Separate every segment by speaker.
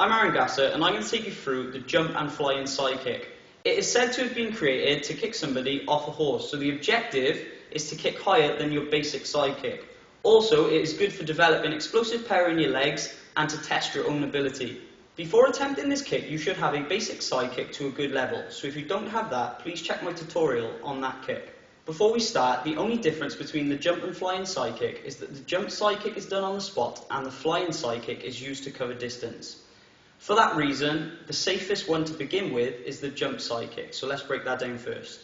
Speaker 1: I'm Aaron Gasser and I'm going to take you through the jump and fly in side kick. It is said to have been created to kick somebody off a horse, so the objective is to kick higher than your basic side kick. Also, it is good for developing explosive power in your legs and to test your own ability. Before attempting this kick, you should have a basic side kick to a good level, so if you don't have that, please check my tutorial on that kick. Before we start, the only difference between the jump and fly in side kick is that the jump side kick is done on the spot and the fly in side kick is used to cover distance. For that reason, the safest one to begin with is the jump side kick, so let's break that down first.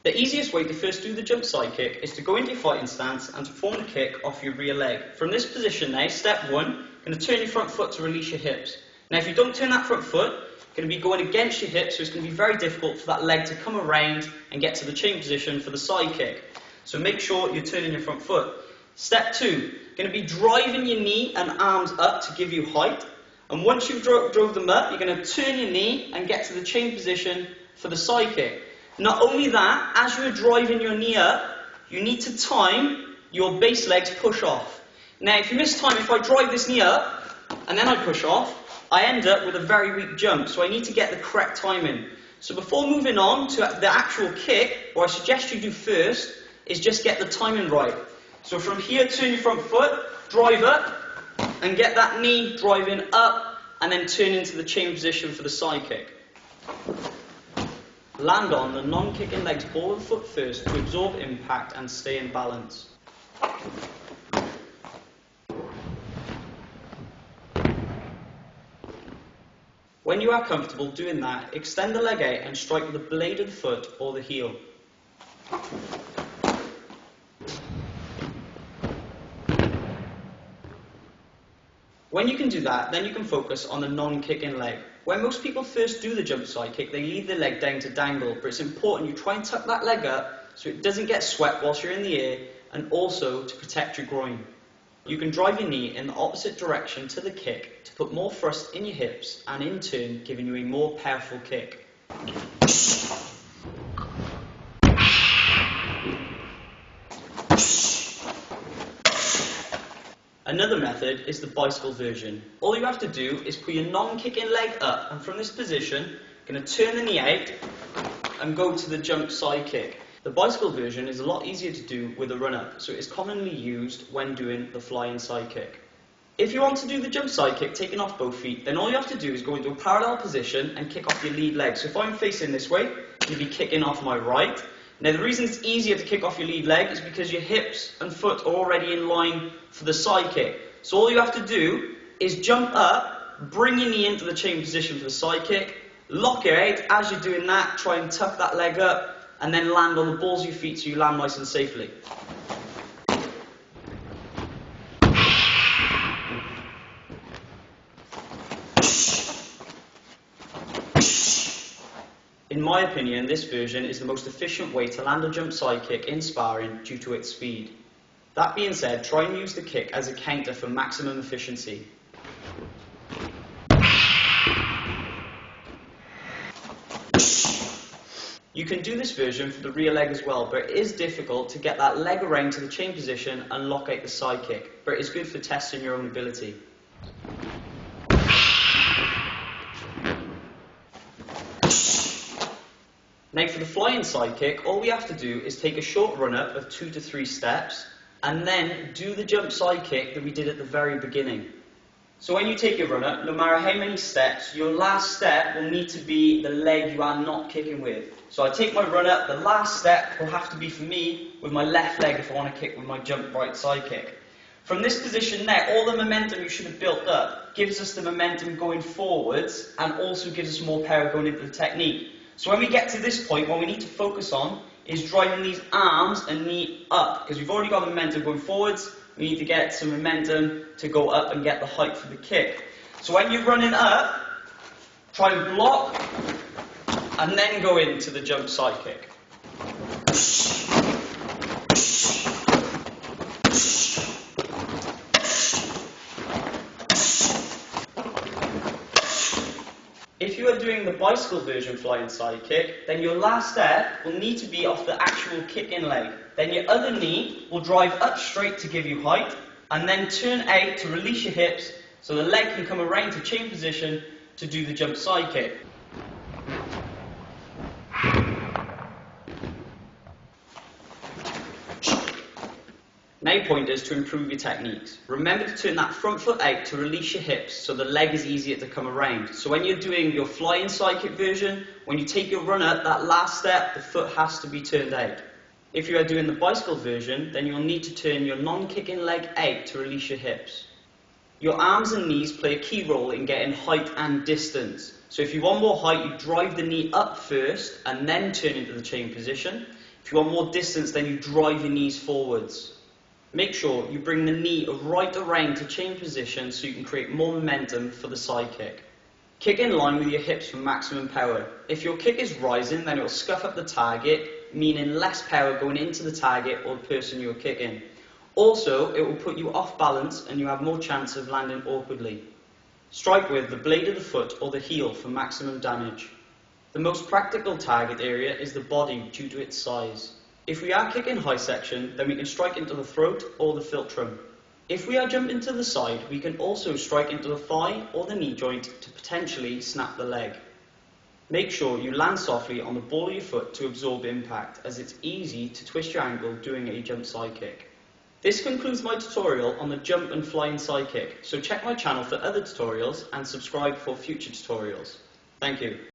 Speaker 1: The easiest way to first do the jump side kick is to go into your fighting stance and to form the kick off your rear leg. From this position now, step one, you're going to turn your front foot to release your hips. Now if you don't turn that front foot, you're going to be going against your hips, so it's going to be very difficult for that leg to come around and get to the chain position for the side kick. So make sure you're turning your front foot. Step two, you're going to be driving your knee and arms up to give you height. And once you've drove them up, you're going to turn your knee and get to the chain position for the side kick. Not only that, as you're driving your knee up, you need to time your base leg to push off. Now if you miss time, if I drive this knee up and then I push off, I end up with a very weak jump, so I need to get the correct timing. So before moving on to the actual kick, what I suggest you do first is just get the timing right. So from here, turn your front foot, drive up, and get that knee driving up, and then turn into the chain position for the side kick. Land on the non-kicking leg's ball of the foot first to absorb impact and stay in balance. When you are comfortable doing that, extend the leg out and strike with the blade of the foot or the heel. When you can do that, then you can focus on the non-kicking leg. When most people first do the jump side kick, they leave the leg down to dangle, but it's important you try and tuck that leg up so it doesn't get swept whilst you're in the air, and also to protect your groin. You can drive your knee in the opposite direction to the kick to put more thrust in your hips and in turn giving you a more powerful kick. Another method is the bicycle version. All you have to do is put your non-kicking leg up, and from this position, you're going to turn the knee out and go to the jump side kick. The bicycle version is a lot easier to do with a run-up, so it is commonly used when doing the fly-in side kick. If you want to do the jump side kick taking off both feet, then all you have to do is go into a parallel position and kick off your lead leg. So if I'm facing this way, you'll be kicking off my right. Now the reason it's easier to kick off your lead leg is because your hips and foot are already in line for the side kick. So all you have to do is jump up, bring your knee into the chain position for the side kick, lock it out. As you're doing that, try and tuck that leg up, and then land on the balls of your feet so you land nice and safely. In my opinion, this version is the most efficient way to land a jump side kick in sparring due to its speed. That being said, try and use the kick as a counter for maximum efficiency. You can do this version for the rear leg as well, but it is difficult to get that leg around to the chain position and lock out the side kick, but it is good for testing your own ability. Now for the fly-in side kick, all we have to do is take a short run-up of 2 to 3 steps, and then do the jump side kick that we did at the very beginning. So when you take your run-up, no matter how many steps, your last step will need to be the leg you are not kicking with. So I take my run-up, the last step will have to be for me with my left leg if I want to kick with my jump right side kick. From this position now, all the momentum you should have built up gives us the momentum going forwards and also gives us more power going into the technique. So when we get to this point, what we need to focus on is driving these arms and knee up, because we've already got the momentum going forwards. We need to get some momentum to go up and get the height for the kick. So when you're running up, try and block and then go into the jump side kick. If you are doing the bicycle version fly-in side kick, then your last step will need to be off the actual kick-in leg. Then your other knee will drive up straight to give you height, and then turn out to release your hips so the leg can come around to chain position to do the jump side kick. Now pointers to improve your techniques. Remember to turn that front foot out to release your hips so the leg is easier to come around. So when you're doing your flying side kick version, when you take your run up, that last step, the foot has to be turned out. If you are doing the bicycle version, then you'll need to turn your non-kicking leg out to release your hips. Your arms and knees play a key role in getting height and distance. So if you want more height, you drive the knee up first and then turn into the chain position. If you want more distance, then you drive your knees forwards. Make sure you bring the knee right around to chain position so you can create more momentum for the side kick. Kick in line with your hips for maximum power. If your kick is rising, then it will scuff up the target, meaning less power going into the target or the person you're kicking. Also, it will put you off balance and you have more chance of landing awkwardly. Strike with the blade of the foot or the heel for maximum damage. The most practical target area is the body due to its size. If we are kicking high section, then we can strike into the throat or the philtrum. If we are jumping to the side, we can also strike into the thigh or the knee joint to potentially snap the leg. Make sure you land softly on the ball of your foot to absorb impact, as it's easy to twist your ankle doing a jump side kick. This concludes my tutorial on the jump and flying side kick, so check my channel for other tutorials and subscribe for future tutorials. Thank you.